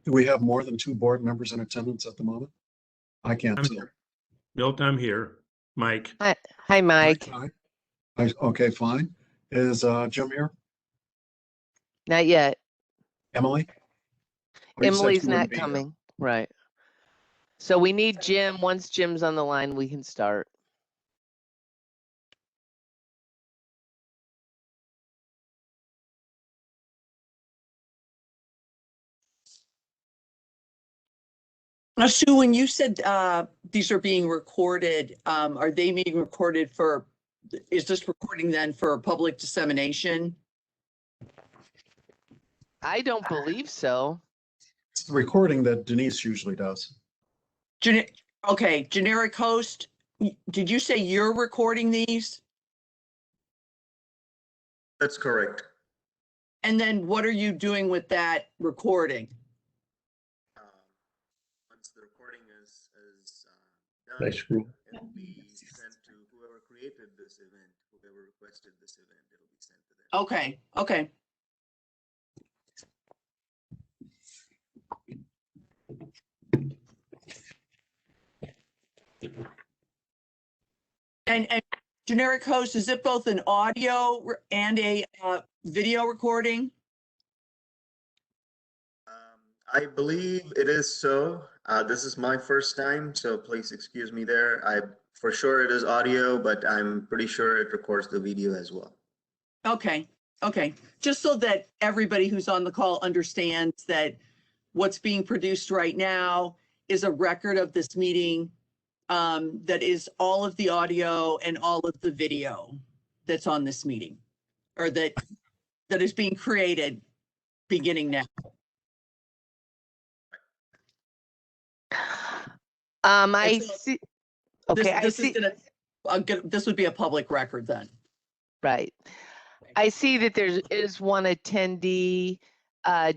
Do we have more than 2 board members in attendance at the moment? I can't I'm tell. here. Milt, I'm here. Mike. Hi, Mike. Okay, fine. Is Jim here? Not yet. Emily? Or you said Emily's you wouldn't not be here. coming. Right. So we need Jim. Once Jim's on the line, we can start. Sue, when you said these are being recorded, are they being recorded for, is this recording then for public dissemination? I don't believe so. It's the recording that Denise usually does. Okay, generic host, did you say you're recording these? That's correct. And then what are you doing with that recording? Once the recording is done, Nice group. it'll be sent to whoever created this event, whoever requested this event, it'll be sent to them. Okay, okay. And generic host, is it both an audio and a video recording? I believe it is so. This is my first time, so please excuse me there. For sure it is audio, but I'm pretty sure it records the video as well. Okay, okay. Just so that everybody who's on the call understands that what's being produced right now is a record of this meeting that is all of the audio and all of the video that's on this meeting, or that is being created beginning now. I see. Okay, This is gonna, this would be a public record then. Right. I see that there is one attendee,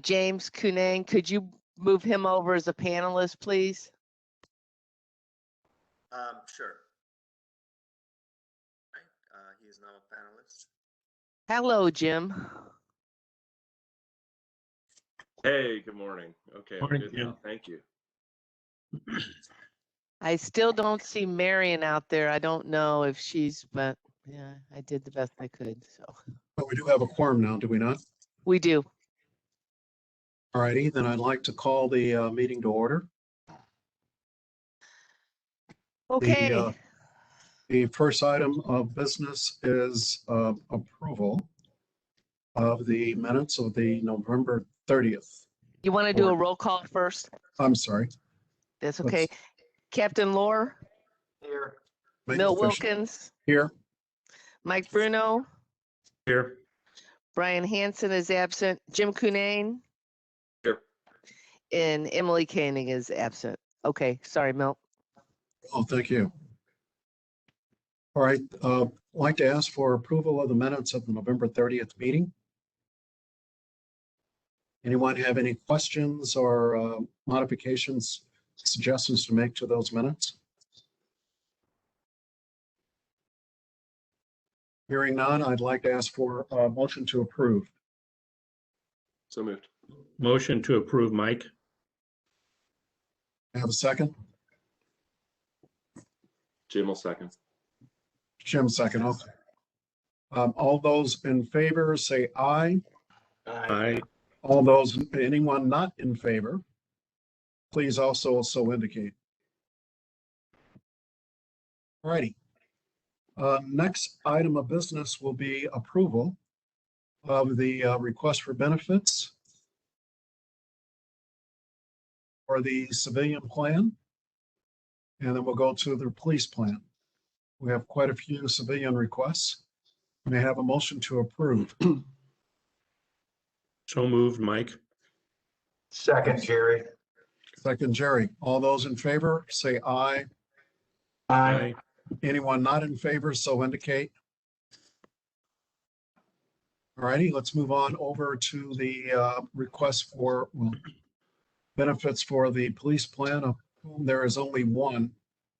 James Kunang. Could you move him over as a panelist, please? Sure. Right. He is now a panelist. Hello, Jim. Hey, good morning. Okay, Morning, good Jim. now. Thank you. I still don't see Marion out there. I don't know if she's, but yeah, I did the best I could, so. But we do have a quorum now, do we not? We do. All righty, then I'd like to call the meeting to order. Okay. The first item of business is approval of the minutes of the November 30th. You want to do a roll call first? I'm sorry. That's okay. Captain Lohr, Here. Milt Wilkins, Here. Mike Bruno, Here. Brian Hansen is absent, Jim Kunane, Here. and Emily Koenig is absent. Okay, sorry, Milt. Oh, thank you. All right, I'd like to ask for approval of the minutes of the November 30th meeting. Anyone have any questions or modifications, suggestions to make to those minutes? Hearing none, I'd like to ask for a motion to approve. So moved. Motion to approve, Mike. Have a second? Jim will second. Jim, second. Okay. All those in favor say aye. Aye. All those, anyone not in favor, please also so indicate. All righty. Next item of business will be approval of the request for benefits for the civilian plan. And then we'll go to the police plan. We have quite a few civilian requests. May I have a motion to approve? So moved, Mike. Second, Jerry. Second, Jerry. All those in favor, say aye. Aye. Anyone not in favor, so indicate. All righty, let's move on over to the request for benefits for the police plan, of whom there is only one,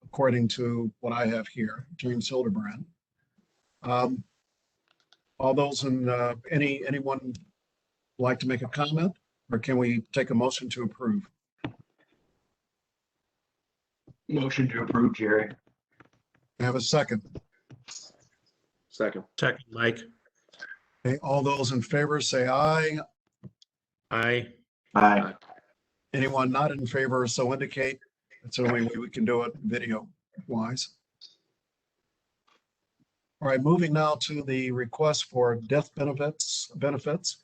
according to what I have here, James Hildebrand. All those in anyone like to make a comment? Or can we take a motion to approve? Motion to approve, Jerry. Have a second. Second. Second, Mike. Okay, all those in favor say aye. Aye. Aye. Anyone not in favor, so indicate. That's the only way we can do it video wise. All right, moving now to the request for death benefits.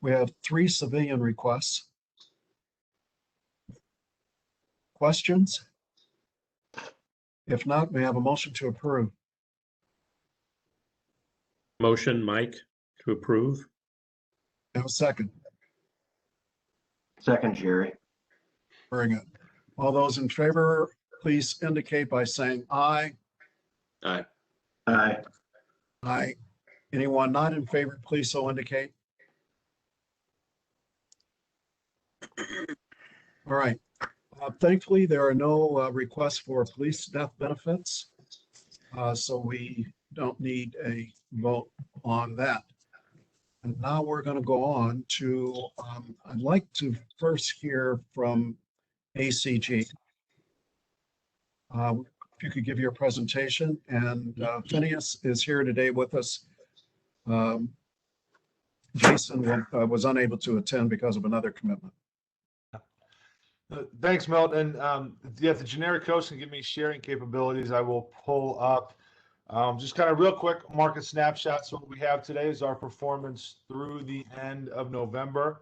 We have 3 civilian requests. Questions? If not, we have a motion to approve. Motion, Mike, to approve. Have a second. Second, Jerry. Very good. All those in favor, please indicate by saying aye. Aye. Aye. Aye. Anyone not in favor, please so indicate. All right. Thankfully, there are no requests for police death benefits. So we don't need a vote on that. And now we're going to go on to, I'd like to first hear from ACG. If you could give your presentation, and Phineas is here today with us. Jason was unable to attend because of another commitment. Thanks, Milt. And yeah, if the generic host can give me sharing capabilities, I will pull up just kind of real quick market snapshots. What we have today is our performance through the end of November.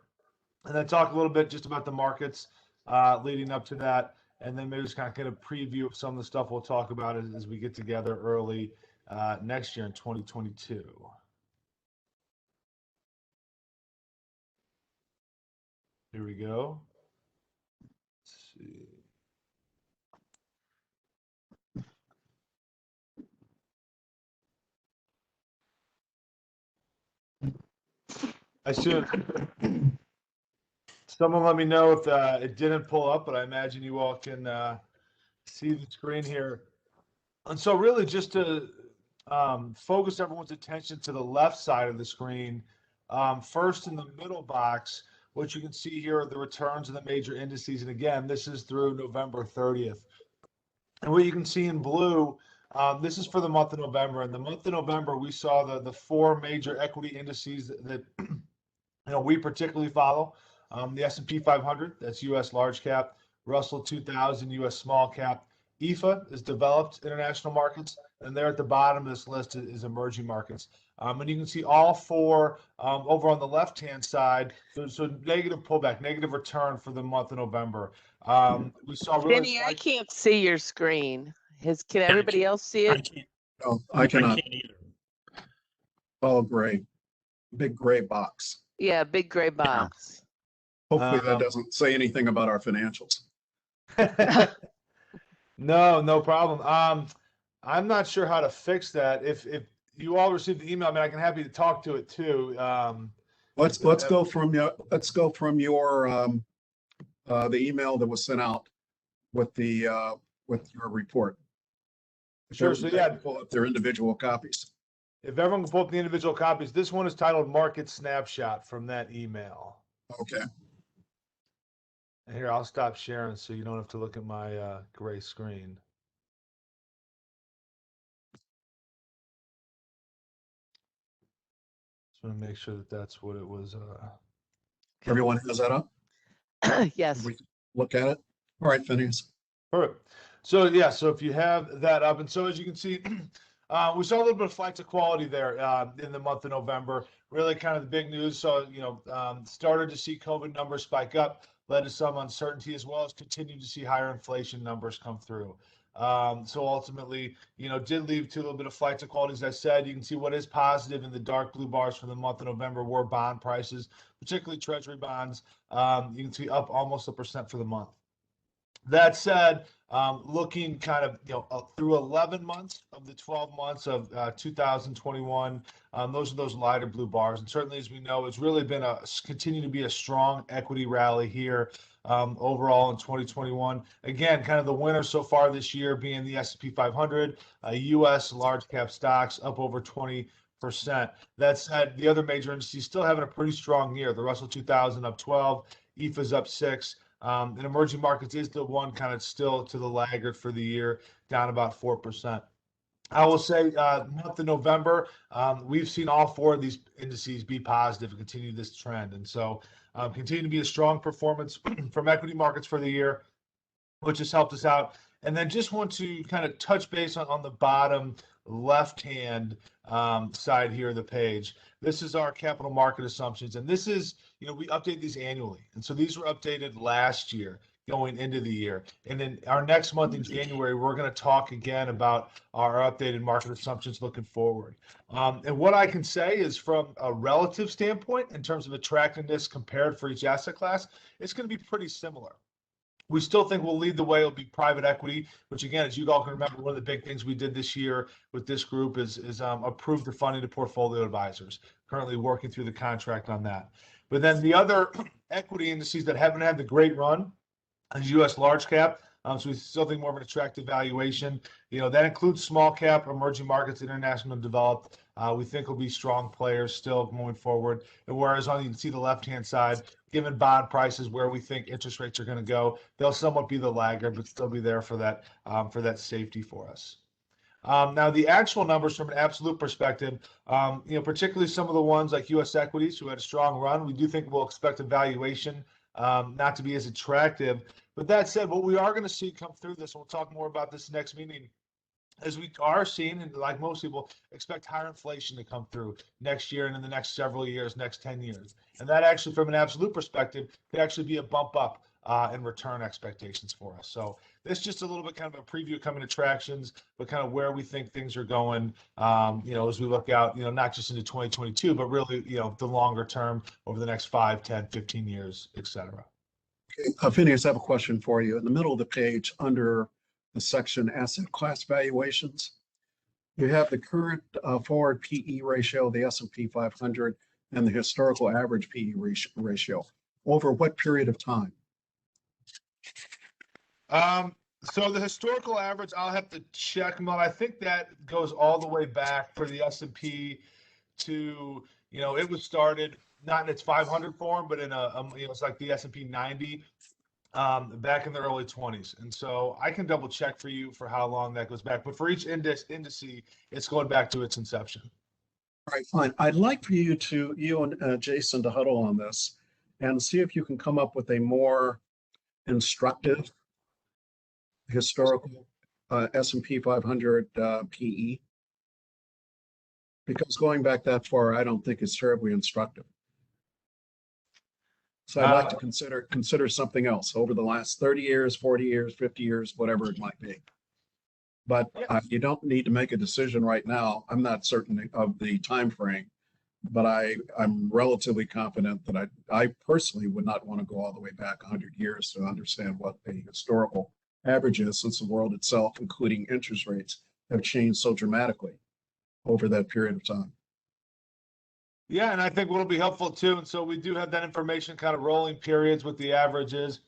And then talk a little bit just about the markets leading up to that. And then maybe just kind of get a preview of some of the stuff we'll talk about as we get together early next year in 2022. Here we go. Let's see. I should. Someone let me know if it didn't pull up, but I imagine you all can see the screen here. And so really just to focus everyone's attention to the left side of the screen, first in the middle box, what you can see here are the returns of the major indices. And again, this is through November 30th. And what you can see in blue, this is for the month of November. In the month of November, we saw the 4 major equity indices that we particularly follow. The S&P 500, that's U.S. large cap, Russell 2000, U.S. small cap. EFA is developed international markets, and there at the bottom of this list is emerging markets. And you can see all 4 over on the left-hand side. So negative pullback, negative return for the month of November. We saw really. Vinny, I can't see your screen. Can everybody else see it? No, I cannot. can't either. All gray, big gray box. Yeah, big gray box. Hopefully that doesn't say anything about our financials. No problem. I'm not sure how to fix that. If you all received the email, I mean, I can happy to talk to it too. Let's go from your the email that was sent out with the with your report. Sure. So yeah, pull up their individual copies. if everyone can pull up the individual copies, this one is titled Market Snapshot from that email. Okay. And here, I'll stop sharing so you don't have to look at my gray screen. Just want to make sure that that's what it was. Everyone has that up? Yes. We can look at it. All right, Phineas. Perfect. So yeah, so if you have that up, and so as you can see, we saw a little bit of flight to quality there in the month of November. Really kind of the big news. So, started to see COVID numbers spike up, led to some uncertainty, as well as continued to see higher inflation numbers come through. So ultimately, did lead to a little bit of flight to quality. As I said, you can see what is positive in the dark blue bars for the month of November were bond prices, particularly treasury bonds. You can see up almost 1% for the month. That said, looking kind of through 11 months of the 12 months of 2021, those are those lighter blue bars. And certainly, as we know, it's really been continue to be a strong equity rally here overall in 2021. Again, kind of the winner so far this year being the S&P 500, U.S. large cap stocks up over 20%. That said, the other major indices still having a pretty strong year. The Russell 2000 up 12. EFA's up 6. And emerging markets is the one kind of still to the laggard for the year, down about 4%. I will say, month of November, we've seen all 4 of these indices be positive and continue this trend. And so continue to be a strong performance from equity markets for the year, which has helped us out. And then just want to kind of touch base on the bottom left-hand side here of the page. This is our capital market assumptions. And this is, we update these annually. And so these were updated last year going into the year. And then our next month in January, we're going to talk again about our updated market assumptions looking forward. And what I can say is from a relative standpoint, in terms of attractiveness compared for each asset class, it's going to be pretty similar. We still think we'll lead the way. It'll be private equity, which again, as you all can remember, one of the big things we did this year with this group is approve the funding to portfolio advisors. Currently working through the contract on that. But then the other equity indices that haven't had the great run is U.S. large cap. So we still think more of an attractive valuation. That includes small cap, emerging markets, international and developed. We think will be strong players still going forward. And whereas you can see the left-hand side, given bond prices where we think interest rates are going to go, they'll somewhat be the laggard, but still be there for that safety for us. Now, the actual numbers from an absolute perspective, particularly some of the ones like U.S. equities who had a strong run, we do think we'll expect a valuation not to be as attractive. But that said, what we are going to see come through this, and we'll talk more about this next meeting, as we are seeing, and like most people, expect higher inflation to come through next year and in the next several years, next 10 years. And that actually, from an absolute perspective, could actually be a bump up in return expectations for us. So this is just a little bit kind of a preview coming attractions, but kind of where we think things are going, as we look out, not just into 2022, but really, the longer term over the next 5, 10, 15 years, et cetera. Okay, Phineas, I have a question for you. In the middle of the page, under the section asset class valuations, you have the current forward PE ratio, the S&P 500, and the historical average PE ratio. Over what period of time? So the historical average, I'll have to check, but I think that goes all the way back for the S&P to, it was started not in its 500 form, but in it's like the S&P 90 back in the early 20s. And so I can double check for you for how long that goes back. But for each indice, it's going back to its inception. All right, fine. I'd like for you and Jason to huddle on this and see if you can come up with a more instructive historical S&P 500 PE. Because going back that far, I don't think it's terribly instructive. So I'd like to consider something else over the last 30 years, 40 years, 50 years, whatever it might be. But you don't need to make a decision right now. I'm not certain of the time frame, but I'm relatively confident that I personally would not want to go all the way back 100 years to understand what the historical average is, since the world itself, including interest rates, have changed so dramatically over that period of time. Yeah, and I think what'll be helpful too, and so we do have that information kind of rolling periods with the averages.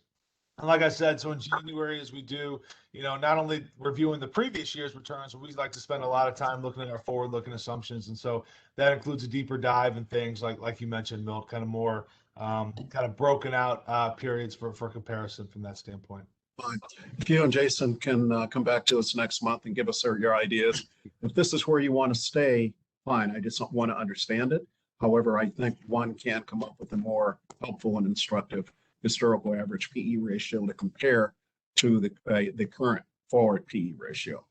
And like I said, so in January, as we do, not only reviewing the previous year's returns, but we like to spend a lot of time looking at our forward-looking assumptions. And so that includes a deeper dive in things like you mentioned, Milt, kind of more kind of broken out periods for comparison from that standpoint. Fine. If you and Jason can come back to us next month and give us your ideas. If this is where you want to stay, fine. I just don't want to understand it. However, I think one can come up with a more helpful and instructive historical average PE ratio to compare to the current forward PE ratio.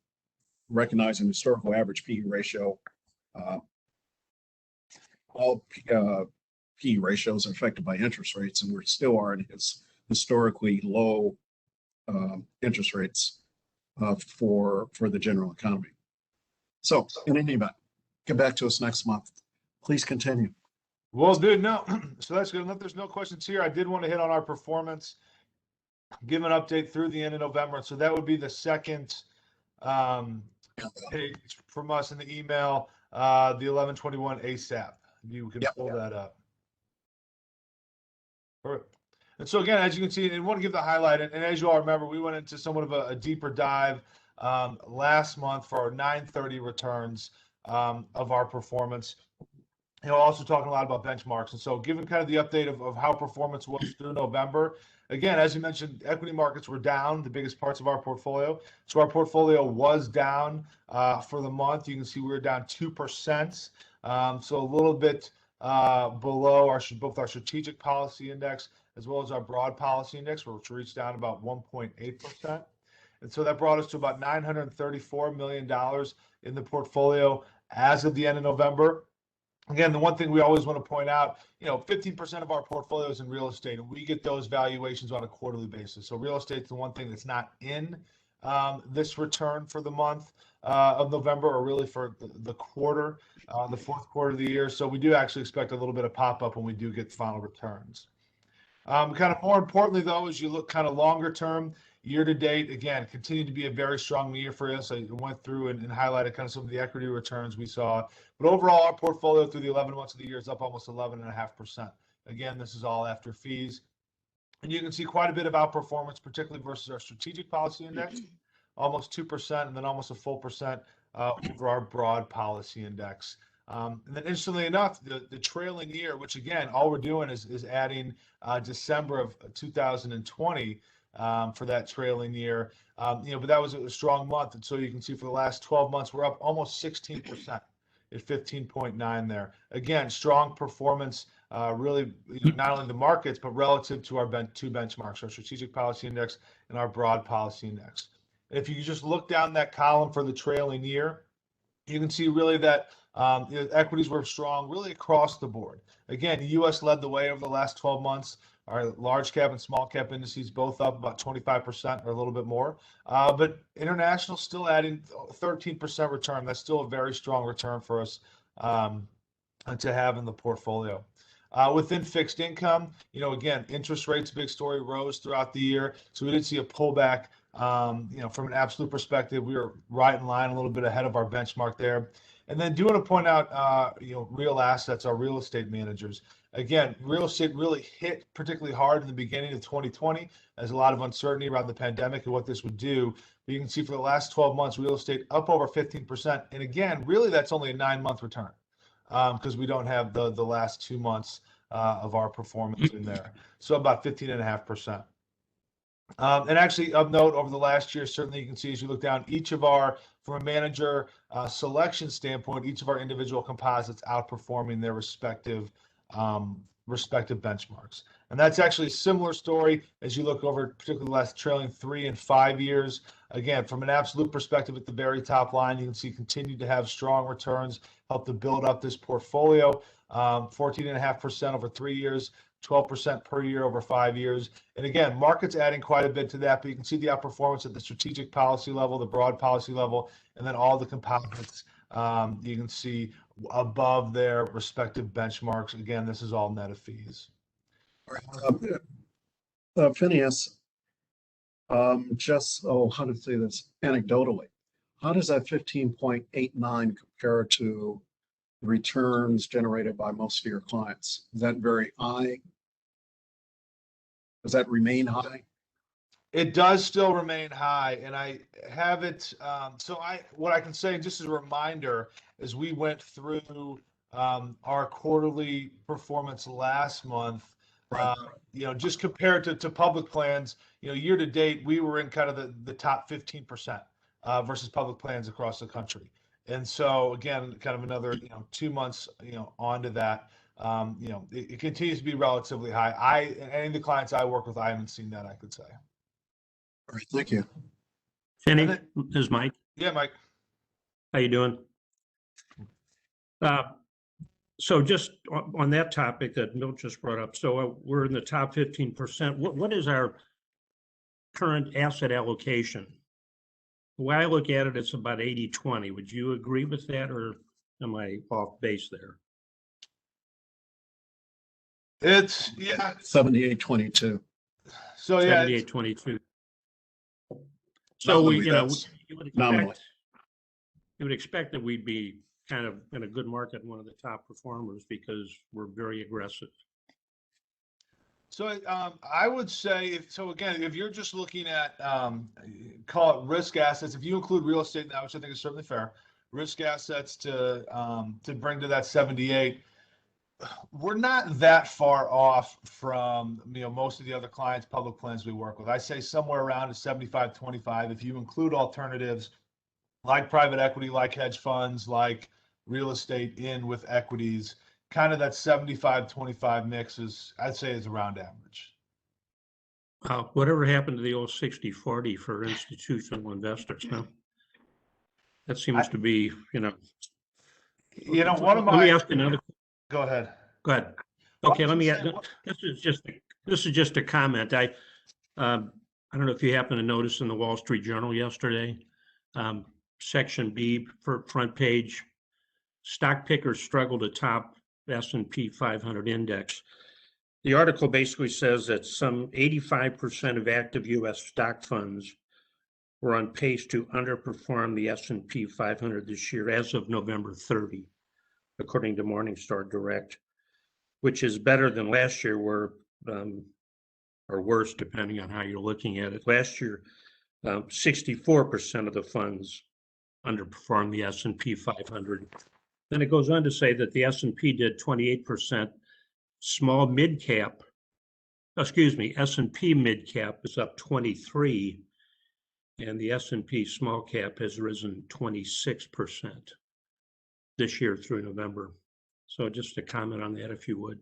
Recognizing historical average PE ratio, all PE ratios are affected by interest rates, and we still are in historically low interest rates for the general economy. So in any event, get back to us next month. Please continue. Well, dude, no. So that's good. If there's no questions here, I did want to hit on our performance, give an update through the end of November. So that would be the second page from us in the email, the 1121 ASAP. You can pull that up. Perfect. And so again, as you can see, and want to give the highlight, and as you all remember, we went into somewhat of a deeper dive last month for our 9/30 returns of our performance. Also talking a lot about benchmarks. And so given kind of the update of how performance was through November, again, as you mentioned, equity markets were down, the biggest parts of our portfolio. So our portfolio was down for the month. You can see we were down 2%. So a little bit below both our strategic policy index as well as our broad policy index, which reached down about 1.8%. And so that brought us to about $934 million in the portfolio as of the end of November. Again, the one thing we always want to point out, 15% of our portfolio is in real estate, and we get those valuations on a quarterly basis. So real estate's the one thing that's not in this return for the month of November, or really for the quarter, the fourth quarter of the year. So we do actually expect a little bit of pop-up when we do get final returns. Kind of more importantly, though, as you look kind of longer term, year to date, again, continued to be a very strong year for us. I went through and highlighted kind of some of the equity returns we saw. But overall, our portfolio through the 11 months of the year is up almost 11.5%. Again, this is all after fees. And you can see quite a bit of outperformance, particularly versus our strategic policy index, almost 2%, and then almost a full percent over our broad policy index. And then interestingly enough, the trailing year, which again, all we're doing is adding December of 2020 for that trailing year. But that was a strong month. And so you can see for the last 12 months, we're up almost 16% at 15.9 there. Again, strong performance, really, not only the markets, but relative to our two benchmarks, our strategic policy index and our broad policy index. And if you just look down that column for the trailing year, you can see really that equities were strong really across the board. Again, the U.S. led the way over the last 12 months. Our large cap and small cap indices both up about 25% or a little bit more. But international still adding 13% return. That's still a very strong return for us to have in the portfolio. Within fixed income, again, interest rates, big story, rose throughout the year. So we did see a pullback. From an absolute perspective, we were right in line, a little bit ahead of our benchmark there. And then do want to point out, real assets, our real estate managers. Again, real estate really hit particularly hard in the beginning of 2020. There's a lot of uncertainty around the pandemic and what this would do. But you can see for the last 12 months, real estate up over 15%. And again, really, that's only a 9-month return because we don't have the last 2 months of our performance in there. So about 15.5%. And actually, of note, over the last year, certainly you can see as you look down, from a manager selection standpoint, each of our individual composites outperforming their respective benchmarks. And that's actually a similar story as you look over particularly the last trailing 3 and 5 years. Again, from an absolute perspective at the very top line, you can see continue to have strong returns, help to build up this portfolio, 14.5% over 3 years, 12% per year over 5 years. And again, markets adding quite a bit to that, but you can see the outperformance at the strategic policy level, the broad policy level, and then all the composites you can see above their respective benchmarks. Again, this is all net of fees. Phineas, how to say this anecdotally, how does that 15.89 compare to the returns generated by most of your clients? Is that very high? Does that remain high? It does still remain high, and I have it. What I can say, just as a reminder, as we went through our quarterly performance last month, just compared to public plans, year to date, we were in kind of the top 15% versus public plans across the country. And so again, kind of another 2 months onto that, it continues to be relatively high. Any of the clients I work with, I haven't seen that, I could say. All right, thank you. Finney, this is Mike. Yeah, Mike. How you doing? So just on that topic that Milt just brought up, so we're in the top 15%. What is our current asset allocation? The way I look at it, it's about 80-20. Would you agree with that, or am I off base there? It's 78-22. So yeah, 78-22. So you would expect that we'd be kind of in a good market, one of the top performers, because we're very aggressive. So I would say, again, if you're just looking at, call it risk assets, if you include real estate now, which I think is certainly fair, risk assets to bring to that 78, we're not that far off from, most of the other clients, public plans we work with. I say somewhere around a 75-25. If you include alternatives like private equity, like hedge funds, like real estate in with equities, kind of that 75-25 mix is, I'd say, is around average. Whatever happened to the old 60-40 for institutional investors? No, that seems to be, One of Let me my, ask another. go ahead. Go ahead. Well, Okay, I was let me gonna add, say, this is just a comment. I don't know if you happen to notice in the Wall Street Journal yesterday, section B for front page, stock pickers struggle to top S&P 500 index. The article basically says that some 85% of active US stock funds were on pace to underperform the S&P 500 this year as of November 30, according to Morningstar Direct, which is better than last year, or worse, depending on how you're looking at it. Last year, 64% of the funds underperformed the S&P 500. Then it goes on to say that the S&P did 28%. Small mid-cap, S&P mid-cap is up 23, and the S&P small cap has risen 26% this year through November. So just a comment on that, if you would.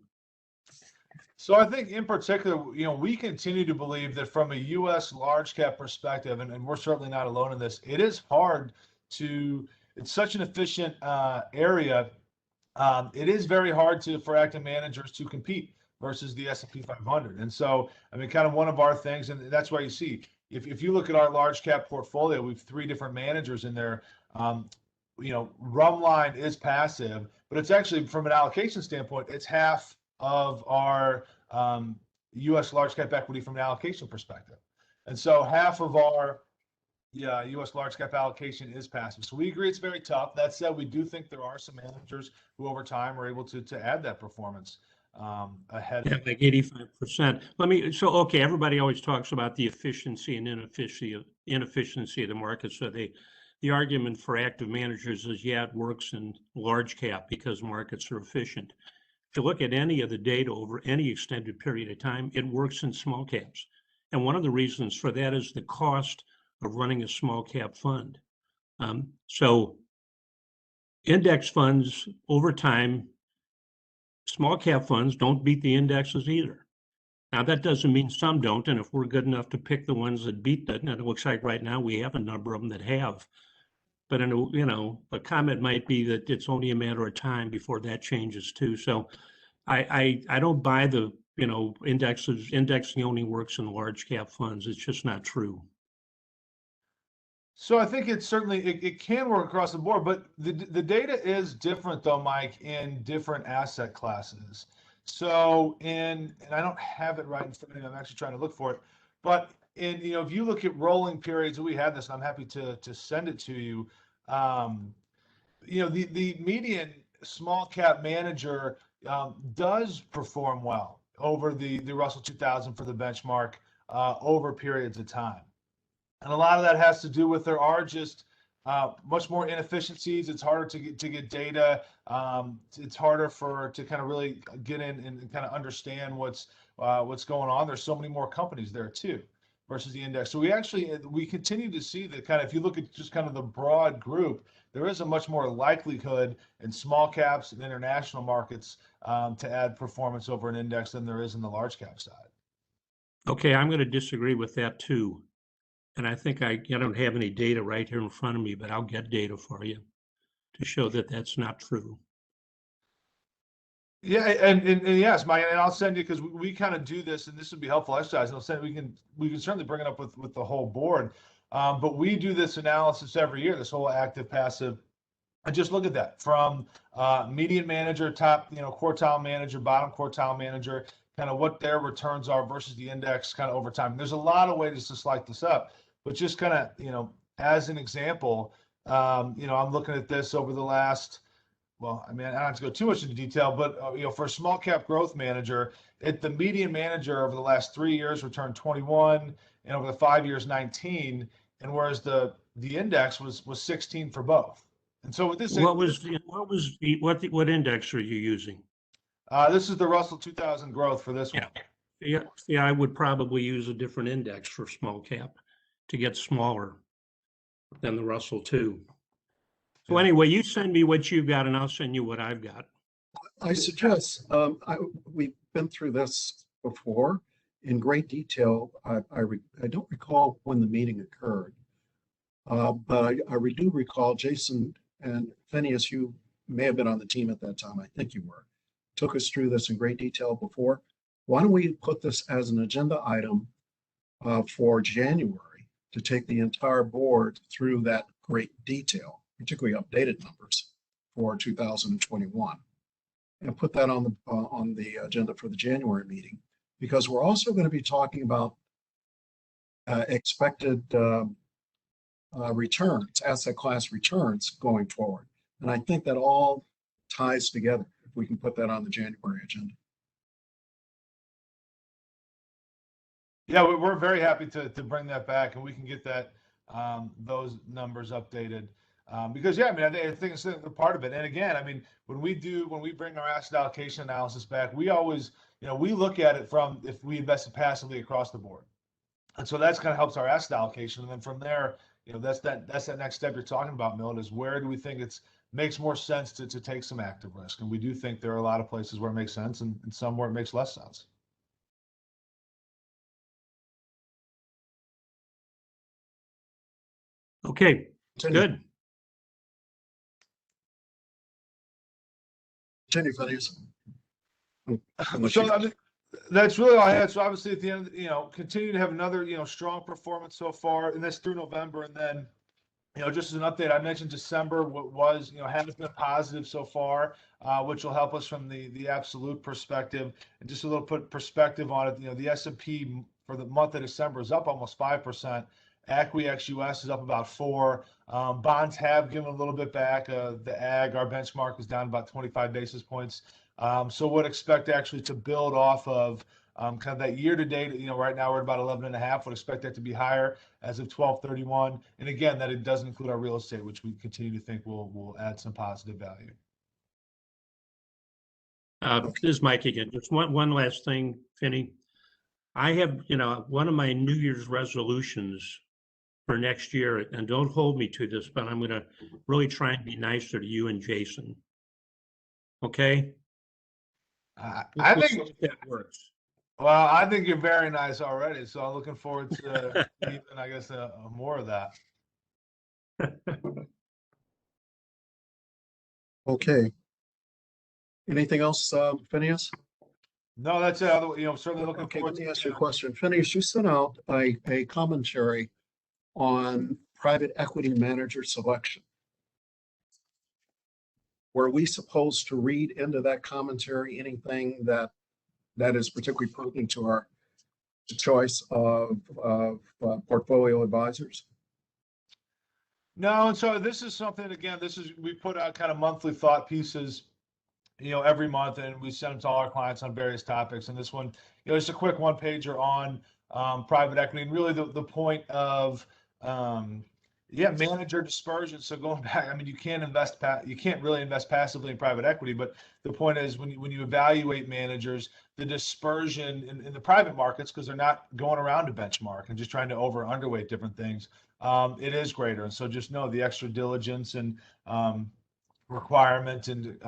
So I think in particular, we continue to believe that from a U.S. large cap perspective, and we're certainly not alone in this, it is hard it's such an efficient area. It is very hard for active managers to compete versus the S&P 500. And so, kind of one of our things, and that's why you see, if you look at our large cap portfolio, we have 3 different managers in there. Rumline is passive, but it's actually, from an allocation standpoint, it's half of our U.S. large cap equity from an allocation perspective. And so half of our U.S. large cap allocation is passive. So we agree it's very tough. That said, we do think there are some managers who over time are able to add that performance ahead. Yeah, like 85%. Okay, everybody always talks about the efficiency and inefficiency of the market. So the argument for active managers is, it works in large cap because markets are efficient. If you look at any of the data over any extended period of time, it works in small caps. And one of the reasons for that is the cost of running a small cap fund. So index funds over time, small cap funds don't beat the indexes either. Now, that doesn't mean some don't. And if we're good enough to pick the ones that beat that, and it looks like right now we have a number of them that have. But, a comment might be that it's only a matter of time before that changes too. So I don't buy the, indexing only works in large cap funds. It's just not true. So I think it's certainly, it can work across the board, but the data is different though, Mike, in different asset classes. So and I don't have it right in front of me, I'm actually trying to look for it, but if you look at rolling periods, we had this, and I'm happy to send it to you. The median small cap manager does perform well over the Russell 2000 for the benchmark over periods of time. And a lot of that has to do with there are just much more inefficiencies. It's harder to get data. It's harder to kind of really get in and kind of understand what's going on. There's so many more companies there too versus the index. So we continue to see that kind of, if you look at just kind of the broad group, there is a much more likelihood in small caps and international markets to add performance over an index than there is in the large cap side. Okay, I'm going to disagree with that too. And I think I don't have any data right here in front of me, but I'll get data for you to show that that's not true. Yeah, and yes, Mike, and I'll send you, because we kind of do this, and this would be helpful exercise. And I'll send, we can certainly bring it up with the whole board, but we do this analysis every year, this whole active passive, and just look at that from median manager, top quartile manager, bottom quartile manager, kind of what their returns are versus the index kind of over time. And there's a lot of ways to slice this up. But just kind of, as an example, I'm looking at this over the last, I don't have to go too much into detail, but, for a small cap growth manager, the median manager over the last 3 years returned 21, and over the 5 years, 19, and whereas the index was 16 for both. And so with this, What index are you using? This is the Russell 2000 growth for this one. Yeah, I would probably use a different index for small cap to get smaller than the Russell 2. So Yeah. anyway, you send me what you've got and I'll send you what I've got. I suggest, we've been through this before in great detail. I don't recall when the meeting occurred. But I do recall Jason and Phineas, you may have been on the team at that time. I think you were. Took us through this in great detail before. Why don't we put this as an agenda item for January to take the entire board through that great detail, particularly updated numbers for 2021, and put that on the agenda for the January meeting, because we're also going to be talking about expected returns, asset class returns going forward. And I think that all ties together if we can put that on the January agenda. Yeah, we're very happy to bring that back, and we can get that those numbers updated. Because yeah, I mean, I think it's a part of it. And again, I mean, when we bring our asset allocation analysis back, we always, we look at it from if we invested passively across the board. And so that's kind of helps our asset allocation. And then from there, that's that next step you're talking about, Milt, is where do we think makes more sense to take some active risk? And we do think there are a lot of places where it makes sense and some where it makes less sense. Okay, good. Continue, Phineas. So I mean, that's really all I had. So obviously at the end, continue to have another, strong performance so far, and that's through November. And then, just as an update, I mentioned December was, has been positive so far, which will help us from the absolute perspective. And just a little perspective on it, the S&P for the month of December is up almost 5%. ACWI ex-US is up about 4%. Bonds have given a little bit back. The ag, our benchmark, is down about 25 basis points. So would expect actually to build off of kind of that year to date. Right now we're at about 11.5. Would expect that to be higher as of 12/31. And again, that it doesn't include our real estate, which we continue to think will add some positive value. This is Mike again. Just one last thing, Finney. I have, one of my New Year's resolutions for next year, and don't hold me to this, but I'm going to really try and be nicer to you and Jason. Okay? I think that works. Well, I think you're very nice already, so I'm looking forward to even, I guess, more of that. Okay. Anything else, Phineas? No, that's it. Certainly looking Okay, forward let me to ask you a question. Phineas, you sent out a commentary on private equity manager selection. Were we supposed to read into that commentary anything that is particularly pertinent to our choice of portfolio advisors? No, and so this is something, again, we put out kind of monthly thought pieces, every month, and we send them to all our clients on various topics. And this one, it's a quick one pager on private equity, and really the point of manager dispersion. So going back, I mean, you can't really invest passively in private equity, but the point is when you evaluate managers, the dispersion in the private markets, because they're not going around to benchmark and just trying to underweight different things, it is greater. And so just know the extra diligence and requirement and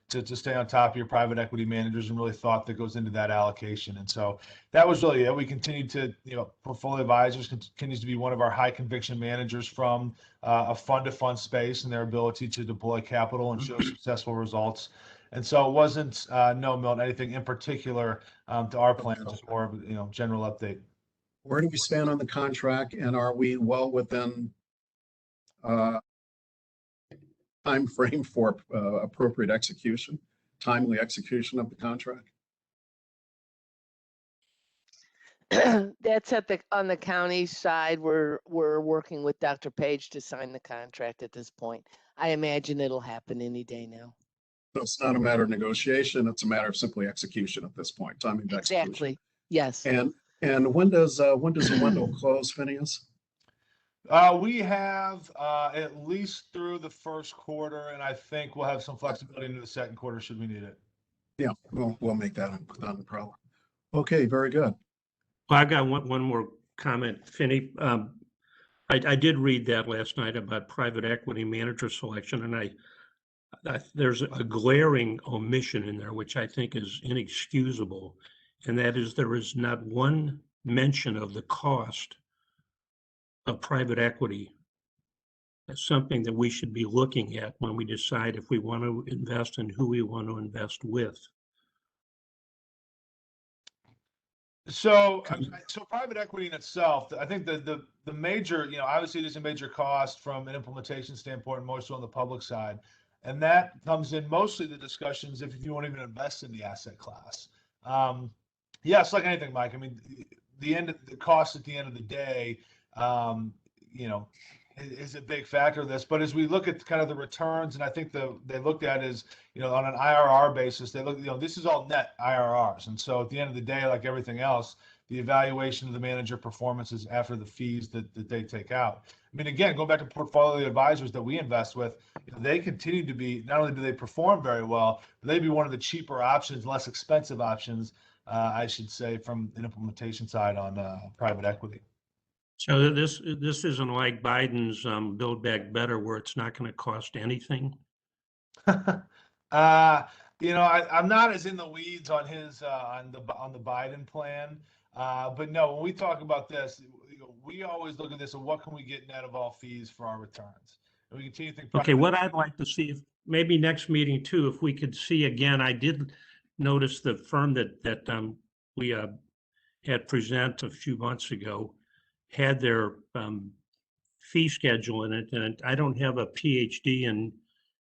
to stay on top of your private equity managers and really thought that goes into that allocation. And so that was really it. We continued to, portfolio advisors continues to be one of our high conviction managers from a fund to fund space and their ability to deploy capital and show successful results. And so it wasn't, no, Milt, anything in particular to our plan, just more of a, general update. Where do we stand on the contract, and are we well within time frame for appropriate execution, timely execution of the contract? That's on the county side. We're working with Dr. Page to sign the contract at this point. I imagine it'll happen any day now. So it's not a matter of negotiation, it's a matter of simply execution at this point, timing of execution. Exactly. Yes. And when does the window close, Phineas? We have at least through the first quarter, and I think we'll have some flexibility into the second quarter should we need it. Yeah, we'll make that not a problem. Okay, very good. Well, I got one more comment, Finney. I did read that last night about private equity manager selection, and there's a glaring omission in there, which I think is inexcusable. And that is there is not one mention of the cost of private equity. That's something that we should be looking at when we decide if we want to invest and who we want to invest with. So private equity in itself, I think the major, obviously there's a major cost from an implementation standpoint, more so on the public side. And that comes in mostly the discussions if you won't even invest in the asset class. Yes, like anything, Mike. I mean, the cost at the end of the day, is a big factor of this. But as we look at kind of the returns, and I think they looked at is, on an IRR basis, they look, this is all net IRRs. And so at the end of the day, like everything else, the evaluation of the manager performance is after the fees that they take out. I mean, again, going back to portfolio advisors that we invest with, they continue to be, not only do they perform very well, but they'd be one of the cheaper options, less expensive options, I should say, from an implementation side on private equity. So this isn't like Biden's Build Back Better, where it's not going to cost anything. I'm not as in the weeds on his on the Biden plan, but no, when we talk about this, we always look at this and what can we get net of all fees for our returns, and we continue to think. Okay, what I'd like to see, if maybe next meeting too, if we could see again, I did notice the firm that we had present a few months ago had their fee schedule in it, and I don't have a PhD in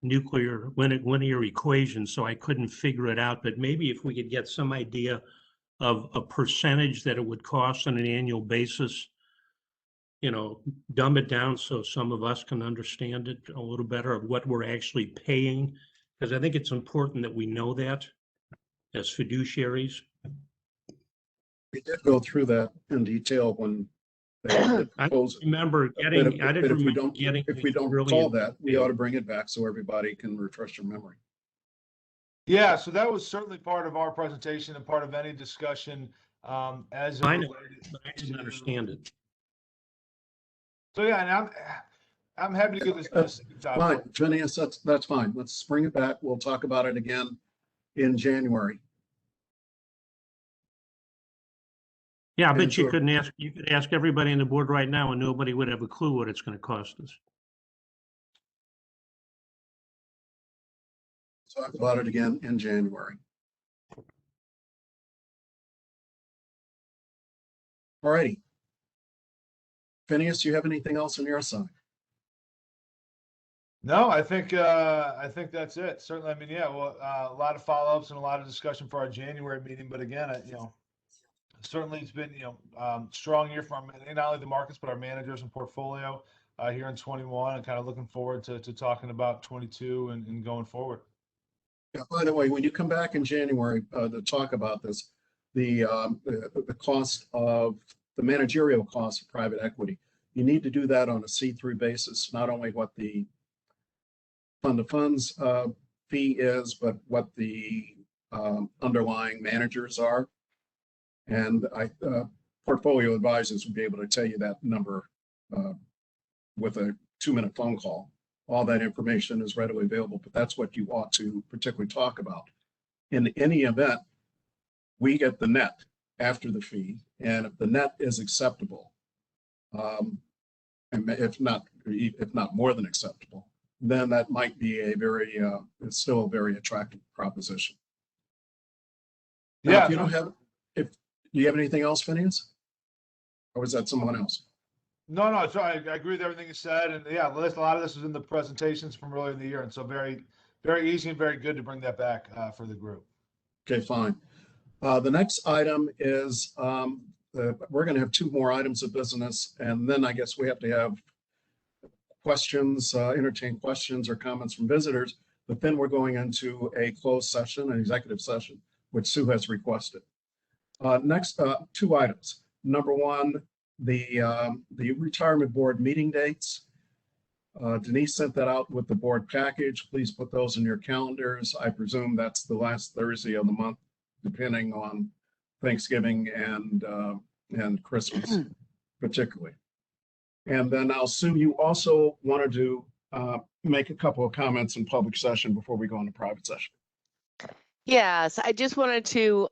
nuclear linear equations, so I couldn't figure it out. But maybe if we could get some idea of a percentage that it would cost on an annual basis, dumb it down so some of us can understand it a little better of what we're actually paying, because I think it's important that we know that as fiduciaries. We did go through that in detail when they did I propose it. remember But getting, if- I but didn't if we remember don't, getting. if we don't really call that, we detail. ought to bring it back so everybody can refresh their memory. Yeah, so that was certainly part of our presentation and part of any discussion as it I know, related but I to- didn't understand it. So yeah, and I'm happy to give this Fine, Phineas, that's fine. Let's bring it back. We'll talk about it again in January. Yeah, And but you so- couldn't ask, you could ask everybody on the board right now and nobody would have a clue what it's going to cost us. Talk about it again in January. All righty. Phineas, do you have anything else on your side? No, I think that's it. Certainly, I mean, yeah, well, a lot of follow-ups and a lot of discussion for our January meeting. But again, certainly it's been strong year for not only the markets but our managers and portfolio here in 21, and kind of looking forward to talking about 22 and going forward. Yeah, by the way, when you come back in January to talk about this, the cost of the managerial cost of private equity, you need to do that on a see-through basis, not only what the fund of funds fee is, but what the underlying managers are. And portfolio advisors will be able to tell you that number with a 2-minute phone call. All that information is readily available, but that's what you ought to particularly talk about. In any event, we get the net after the fee, and if the net is acceptable, and if not more than acceptable, then that might be it's still a very attractive proposition. Now, Yeah. if you don't have, do you have anything else, Phineas? Or was that someone else? No, so I agree with everything you said, and yeah, a lot of this was in the presentations from earlier in the year, and so very, very easy and very good to bring that back for the group. Okay, fine. The next item is we're going to have 2 more items of business, and then I guess we have to have questions, entertain questions or comments from visitors. But then we're going into a closed session, an executive session, which Sue has requested. Next, 2 items. Number 1, the retirement board meeting dates. Denise sent that out with the board package. Please put those in your calendars. I presume that's the last Thursday of the month, depending on Thanksgiving and Christmas particularly. And then I'll assume you also wanted to make a couple of comments in public session before we go into private session. Yes, I just wanted to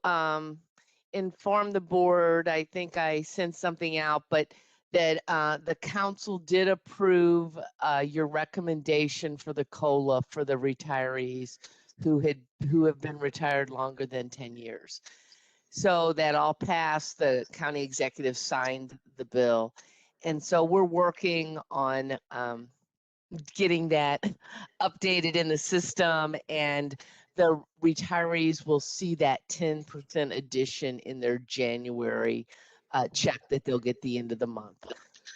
inform the board. I think I sent something out, but that the council did approve your recommendation for the COLA for the retirees who have been retired longer than 10 years. So that all passed. The county executive signed the bill. And so we're working on getting that updated in the system, and the retirees will see that 10% addition in their January check that they'll get the end of the month.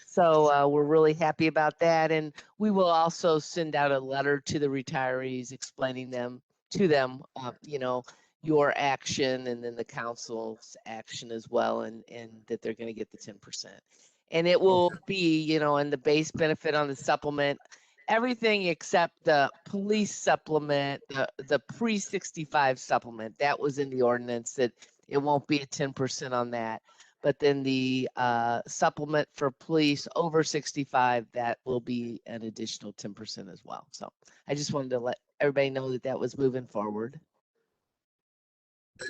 So we're really happy about that. And we will also send out a letter to the retirees explaining to them, your action and then the council's action as well, and that they're going to get the 10%. And it will be, in the base benefit on the supplement, everything except the police supplement, the pre-65 supplement, that was in the ordinance that it won't be a 10% on that. But then the supplement for police over 65, that will be an additional 10% as well. So I just wanted to let everybody know that was moving forward.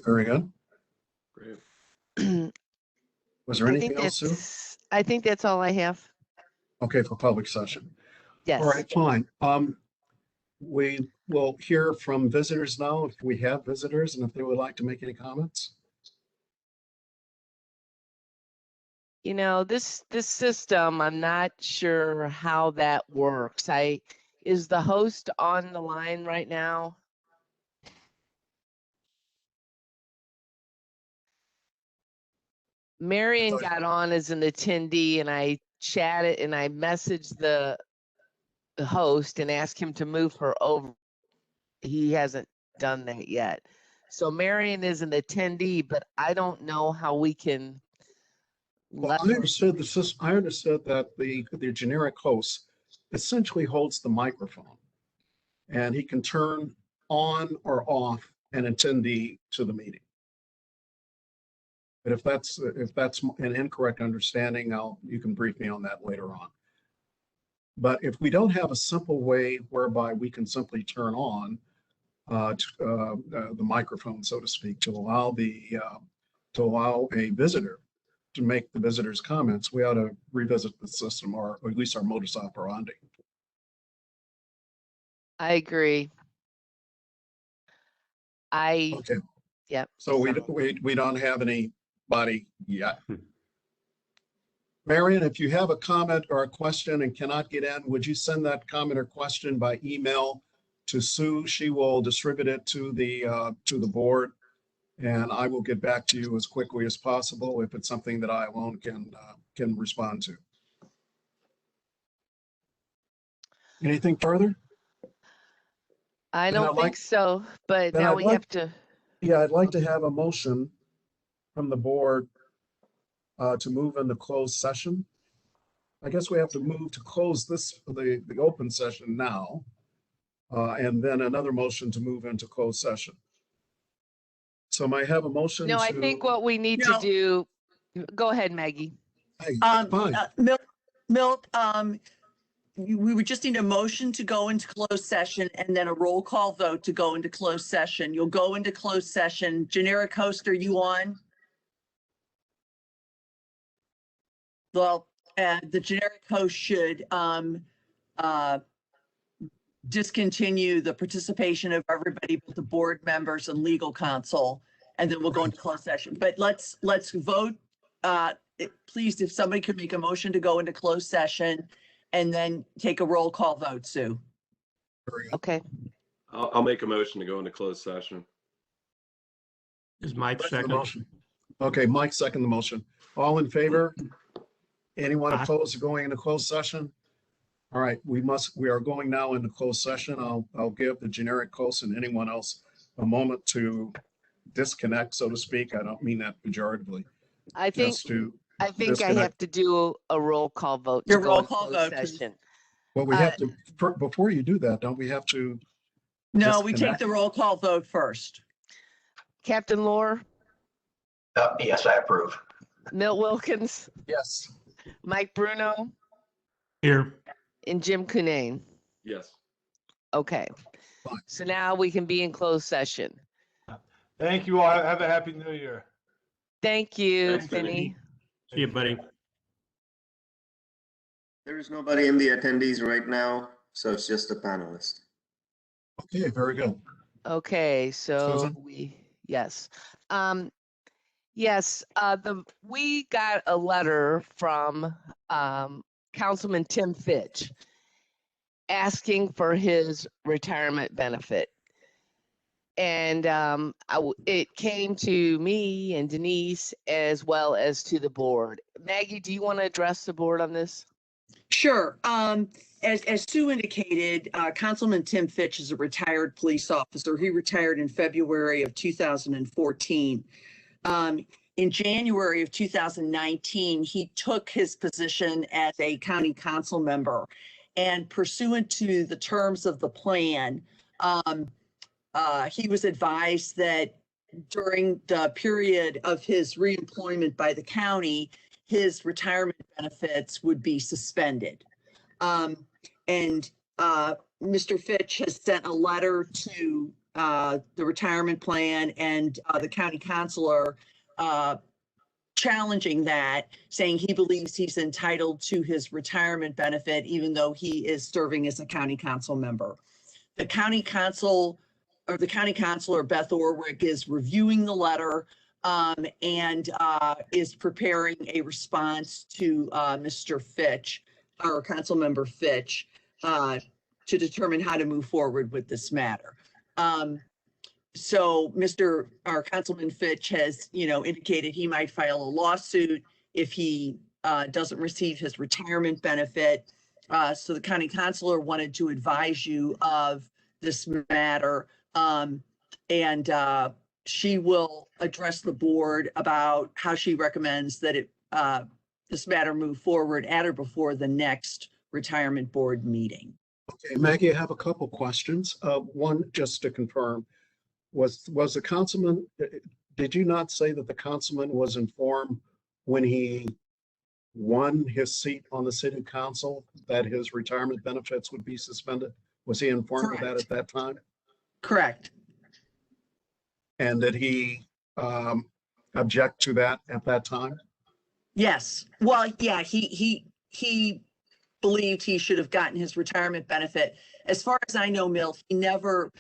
Very good. Great. Was there anything else, Sue? I think that's all I have. Okay, for public session. Yes. All right, fine. We will hear from visitors now if we have visitors and if they would like to make any comments. This system, I'm not sure how that works. Is the host on the line right now? Marion got on as an attendee, and I chatted and I messaged the host and asked him to move her over. He hasn't done that yet. So Marion is an attendee, but I don't know how we can. Well, I understood that the generic host essentially holds the microphone, and he can turn on or off an attendee to the meeting. But if that's an incorrect understanding, you can brief me on that later on. But if we don't have a simple way whereby we can simply turn on the microphone, so to speak, to allow a visitor to make the visitor's comments, we ought to revisit the system, or at least our modus operandi. I agree. Okay. Yep. So we don't have anybody yet. Marion, if you have a comment or a question and cannot get in, would you send that comment or question by email to Sue? She will distribute it to the board, and I will get back to you as quickly as possible if it's something that I alone can respond to. Anything further? I don't think so, but now we have to. Yeah, I'd like to have a motion from the board to move into closed session. I guess we have to move to close the open session now, and then another motion to move into closed session. So may I have a motion? No, I think what we need to do. Go ahead, Maggie. Hey, Milt, we would just need a motion to go into closed session and then a roll call vote to go into closed session. You'll go into closed session. Generic host, are you on? Well, the generic host should discontinue the participation of everybody but the board members and legal counsel, and then we'll go into closed session. But let's vote. Please, if somebody could make a motion to go into closed session and then take a roll call vote, Sue. Okay. I'll make a motion to go into closed session. Is Mike second? Okay, Mike second the motion. All in favor? Anyone Aye. opposed to going into closed session? All right, we are going now into closed session. I'll give the generic host and anyone else a moment to disconnect, so to speak. I don't mean that pejoratively. I think I disconnect. have to do a roll call vote. Your to go roll in call closed vote, please. session. Well, we Uh, have to, before you do that, don't we have to? No, Just we take enact- the roll call vote first. Captain Lore, Yes, I approve. Milt Wilkins, Yes. Mike Bruno, Here, and Jim Cunane. Yes. Okay. Fine. So now we can be in closed session. Thank you all. Have a happy new year. Thank you, Thanks, Vinny. Vinny. see you, buddy. There is nobody in the attendees right now, so it's just a panelist. Okay, very good. Okay, so Susan? yes. Yes, we got a letter from Councilman Tim Fitch asking for his retirement benefit. And it came to me and Denise as well as to the board. Maggie, do you want to address the board on this? Sure. As Sue indicated, Councilman Tim Fitch is a retired police officer. He retired in February of 2014. In January of 2019, he took his position as a county council member, and pursuant to the terms of the plan, he was advised that during the period of his reemployment by the county, his retirement benefits would be suspended. Mr. Fitch has sent a letter to the retirement plan and the county councilor challenging that, saying he believes he's entitled to his retirement benefit, even though he is serving as a county council member. The county councilor, Beth Orwick, is reviewing the letter and is preparing a response to Mr. Fitch, or Councilmember Fitch, to determine how to move forward with this matter. So our Councilman Fitch has, indicated he might file a lawsuit if he doesn't receive his retirement benefit. So the county councilor wanted to advise you of this matter. She will address the board about how she recommends that this matter move forward at or before the next retirement board meeting. Okay, Maggie, I have a couple questions. One, just to confirm, was the councilman, did you not say that the councilman was informed when he won his seat on the city council that his retirement benefits would be suspended? Was he informed of that at that time? Correct. And did he object to that at that time? Yes. Well, yeah, he believed he should have gotten his retirement benefit. As far as I know, Milt, he never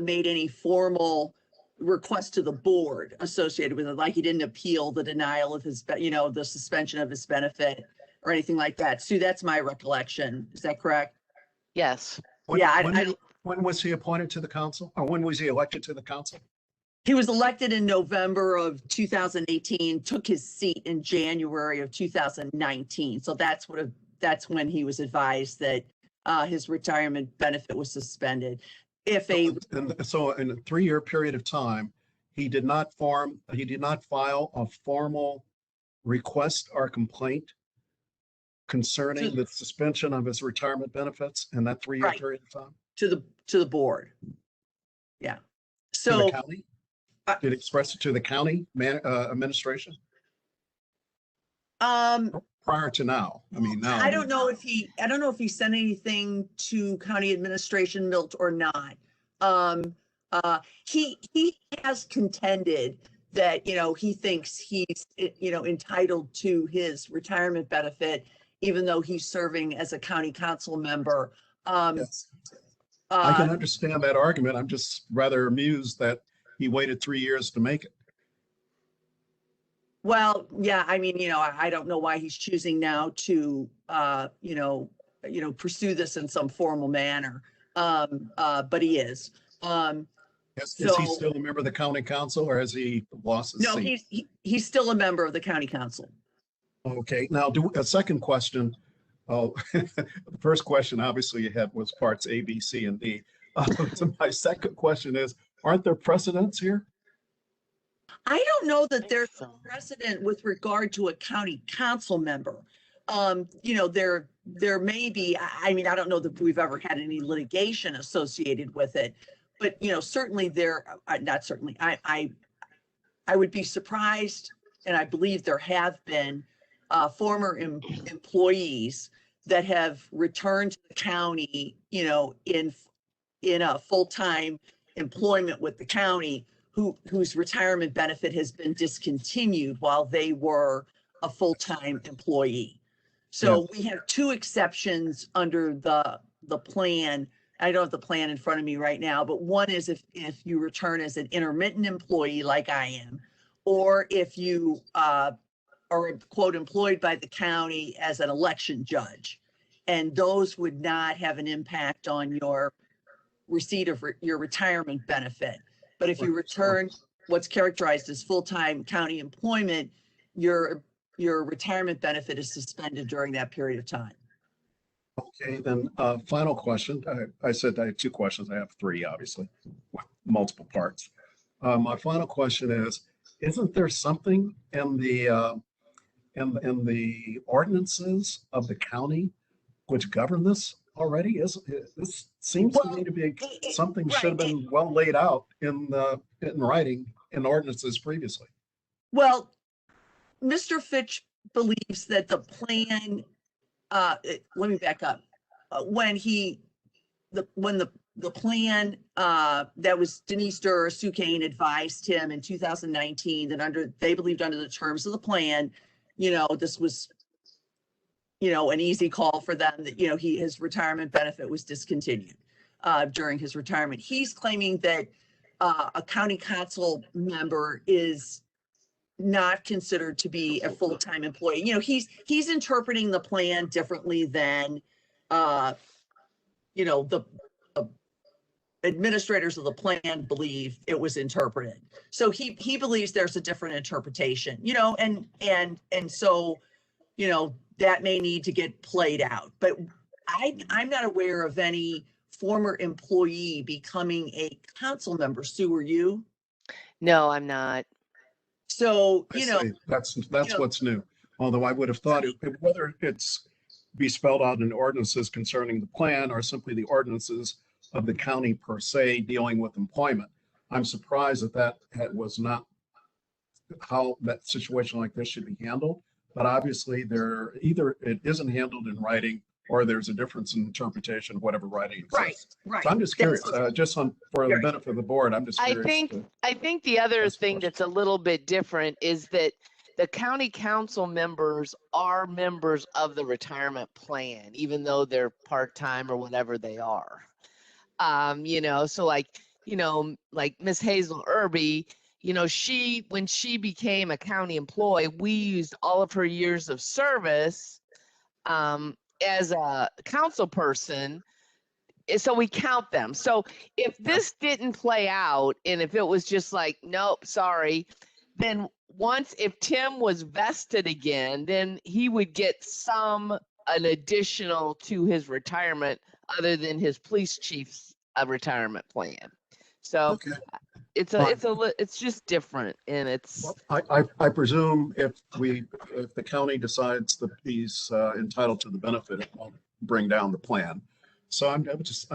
made any formal request to the board associated with it. Like he didn't appeal the denial of his, the suspension of his benefit or anything like that. Sue, that's my recollection. Is that correct? Yes. When was he appointed to the council? Or when was he elected to the council? He was elected in November of 2018, took his seat in January of 2019. So that's when he was advised that his retirement benefit was suspended. So in a 3-year period of time, he did not file a formal request or complaint concerning the suspension of his retirement benefits in that 3-year Right. period of time? to the board. Yeah. To So the county? Did he express it to the county administration prior to now? I mean, now. I don't know if he sent anything to county administration, Milt, or not. He has contended that, he thinks he's, entitled to his retirement benefit, even though he's serving as a county council member. Yes. I can understand that argument. I'm just rather amused that he waited 3 years to make it. Well, yeah, I mean, I don't know why he's choosing now to, pursue this in some formal manner. But he is. Is he still a member of the county council or has he lost his No, seat? he's still a member of the county council. Okay, now a second question. Oh, the first question obviously you had was parts A, B, C, and D. So my second question is, aren't there precedents here? I don't know that there's a precedent with regard to a county council member. there may be, I mean, I don't know that we've ever had any litigation associated with it, but, certainly not certainly, I would be surprised, and I believe there have been former employees that have returned to the county, in a full-time employment with the county, whose retirement benefit has been discontinued while they were a full-time employee. So we have two exceptions under the plan. I don't have the plan in front of me right now, but one is if you return as an intermittent employee like I am, or if you are quote employed by the county as an election judge. And those would not have an impact on your receipt of your retirement benefit. But if you return what's characterized as full-time county employment, your retirement benefit is suspended during that period of time. Okay, then final question. I said I had two questions. I have three, obviously, with multiple parts. My final question is, isn't there something in the ordinances of the county which govern this already? This seems to me to be something should have been well laid out in writing in ordinances previously. Well, Mr. Fitch believes that the plan, let me back up. When the plan that was Denise Durr, Sue Kane advised him in 2019 that they believed under the terms of the plan, this was, an easy call for them that, his retirement benefit was discontinued during his retirement. He's claiming that a county council member is not considered to be a full-time employee. He's interpreting the plan differently than, the administrators of the plan believe it was interpreted. So he believes there's a different interpretation, and so, that may need to get played out. But I'm not aware of any former employee becoming a council member. Sue, are you? No, I'm not. So, I see. That's what's new. Although I would have thought whether it's be spelled out in ordinances concerning the plan or simply the ordinances of the county per se dealing with employment, I'm surprised that was not how that situation like this should be handled. But obviously either it isn't handled in writing or there's a difference in interpretation of whatever writing exists. Right. So I'm just curious, for the benefit of the board, I'm just curious. I think the other thing that's a little bit different is that the county council members are members of the retirement plan, even though they're part-time or whatever they are. So like Miss Hazel Irby, when she became a county employee, we used all of her years of service as a council person. So we count them. So if this didn't play out and if it was just like, nope, sorry, then if Tim was vested again, then he would get an additional to his retirement other than his police chief's retirement plan. So Okay. it's just different, and it's. Well, I presume if the county decides that he's entitled to the benefit, it won't bring down the plan. So I'm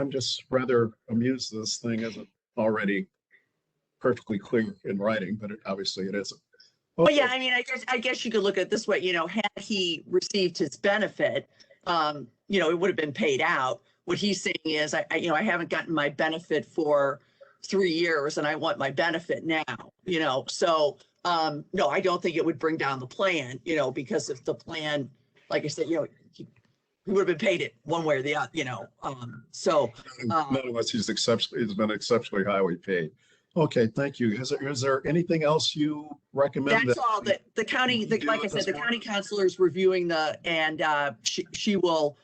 just rather amused this thing isn't already perfectly clear in writing, but obviously it isn't. Well, yeah, I mean, I guess you could look at it this way, had he received his benefit, it would have been paid out. What he's saying is, I haven't gotten my benefit for 3 years and I want my benefit now, so, no, I don't think it would bring down the plan, because if the plan, like I said, he would have been paid it one way or the other, so. None of us he's been exceptionally highly paid. Okay, thank you. Is there anything else you recommend? That's all that the county, like I said, the county counselor is reviewing and she will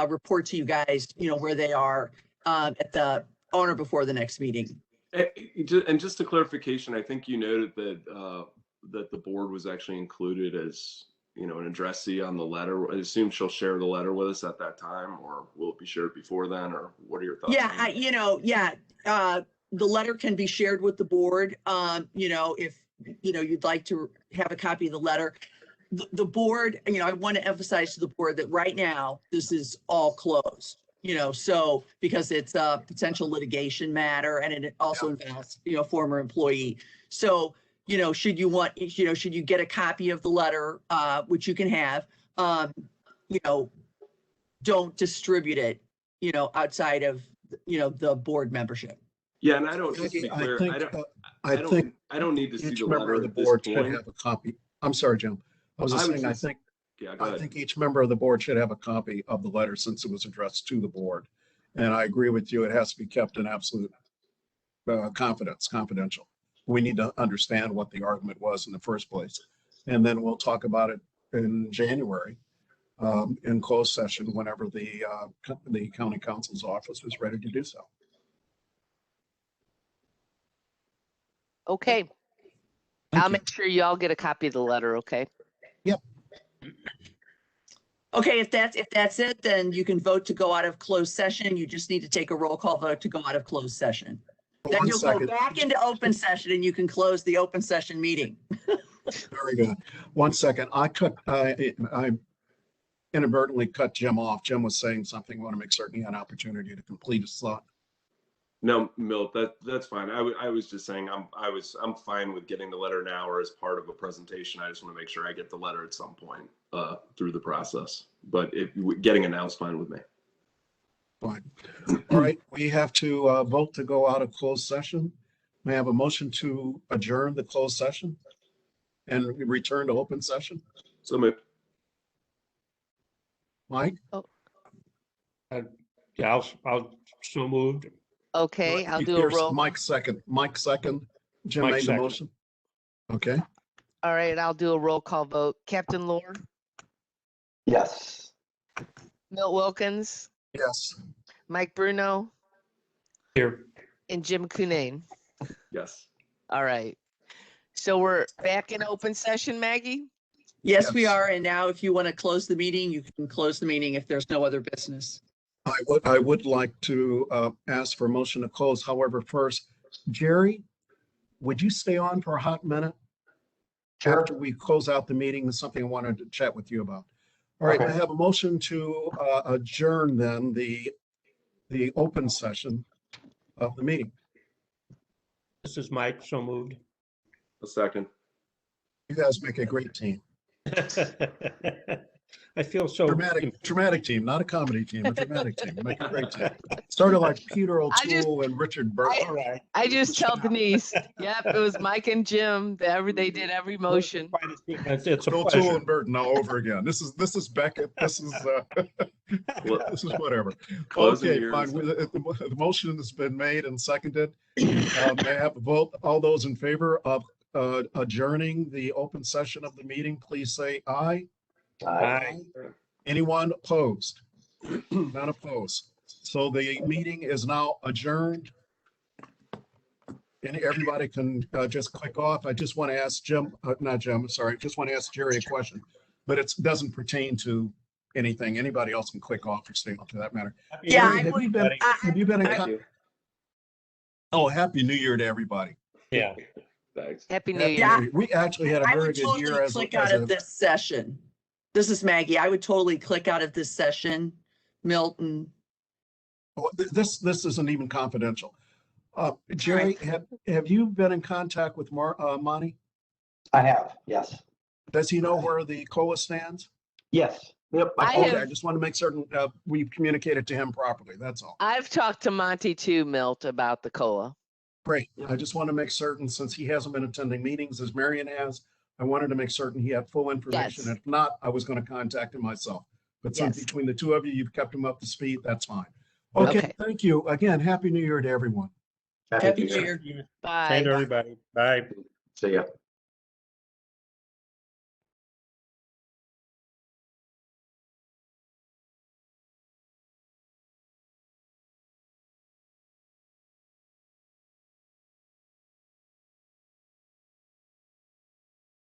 report to you guys, where they are at the owner before the next meeting. And just a clarification, I think you noted that that the board was actually included as, an addressee on the letter. I assume she'll share the letter with us at that time, or will it be shared before then, or what are your thoughts? Yeah, the letter can be shared with the board. If you'd like to have a copy of the letter. the board, I want to emphasize to the board that right now, this is all closed. So because it's a potential litigation matter and it also involves, former employee. So, should you get a copy of the letter, which you can have, don't distribute it, outside of, the board membership. Yeah, and I don't, just to be I clear, think, I don't need to see each the member letter of the at this board should point. have a copy. I'm sorry, Jim. I was just saying, Yeah, go I ahead. think each member of the board should have a copy of the letter since it was addressed to the board. And I agree with you. It has to be kept in absolute confidential. We need to understand what the argument was in the first place. And then we'll talk about it in January in closed session whenever the county council's office is ready to do so. Okay. Thank I'll you. make sure y'all get a copy of the letter, okay? Okay, if that's it, then you can vote to go out of closed session. You just need to take a roll call vote to go out of closed session. Then One you'll go second. back into open session and you can close the open session meeting. Very good. 1 second. I inadvertently cut Jim off. Jim was saying something. I want to make certain he had an opportunity to complete his thought. No, Milt, that's fine. I was just saying I'm fine with getting the letter now or as part of a presentation. I just want to make sure I get the letter at some point through the process. But getting it now is fine with me. Fine. All right, we have to vote to go out of closed session. May I have a motion to adjourn the closed session and return to open session? So moved. Mike? Yeah, I'll so moved. Okay, I'll do a Here's roll. Mike second. Mike second. Jim Mike made the second. motion. Okay. All right, I'll do a roll call vote. Captain Lore, Yes. Milt Wilkins, Yes. Mike Bruno, Here. and Jim Cunane. Yes. All right. So we're back in open session, Maggie? Yes, we Yes. are. And now if you want to close the meeting, you can close the meeting if there's no other business. I would like to ask for a motion to close. However, first, Jerry, would you stay on for a hot minute? Sure. After we close out the meeting, there's something I wanted to chat with you about. All right, I Okay. have a motion to adjourn then the open session of the meeting. This is Mike, so moved. A second. You guys make a great team. I feel so. Dramatic team, not a comedy team, a dramatic team. You make a great team. Started like Peter O'Toole and Richard Burton. All right. I just tell Denise, yep, it was Mike and Jim. They did every motion. It's a O'Toole pleasure. and Burton all over again. This is Beckett. This is this is whatever. Closing Okay, yours. fine. The motion has been made and seconded. May I have a vote? All those in favor of adjourning the open session of the meeting, please say aye. Aye. Anyone opposed? None opposed. So the meeting is now adjourned. And everybody can just click off. I just want to ask Jim, not Jim, sorry, just want to ask Jerry a question, but it doesn't pertain to anything. Anybody else can click off or stay on to that matter. Yeah, Jerry, I have would- you been, have you been in? Thank you. Oh, Happy New Year to everybody. Yeah. Thanks. Happy New Happy Year. New Year. We actually had a I very would good totally year as click out of this session. This is Maggie. I would totally click out of this session, Milton. This isn't even confidential. Jerry, have you been in contact with Monty? I have, yes. Does he know where the COLA stands? Yes. Yep. I Okay, have- I just want to make certain we communicated to him properly. That's all. I've talked to Monty too, Milt, about the COLA. Great. I just want to make certain, since he hasn't been attending meetings as Marion has, I wanted to make certain he had full information. Yes. If not, I was going to contact him myself. But since Yes. between the two of you, you've kept him up to speed, that's fine. Okay, Okay. thank you. Again, Happy New Year to everyone. Happy New Year. Same Bye. to everybody. Bye. See ya.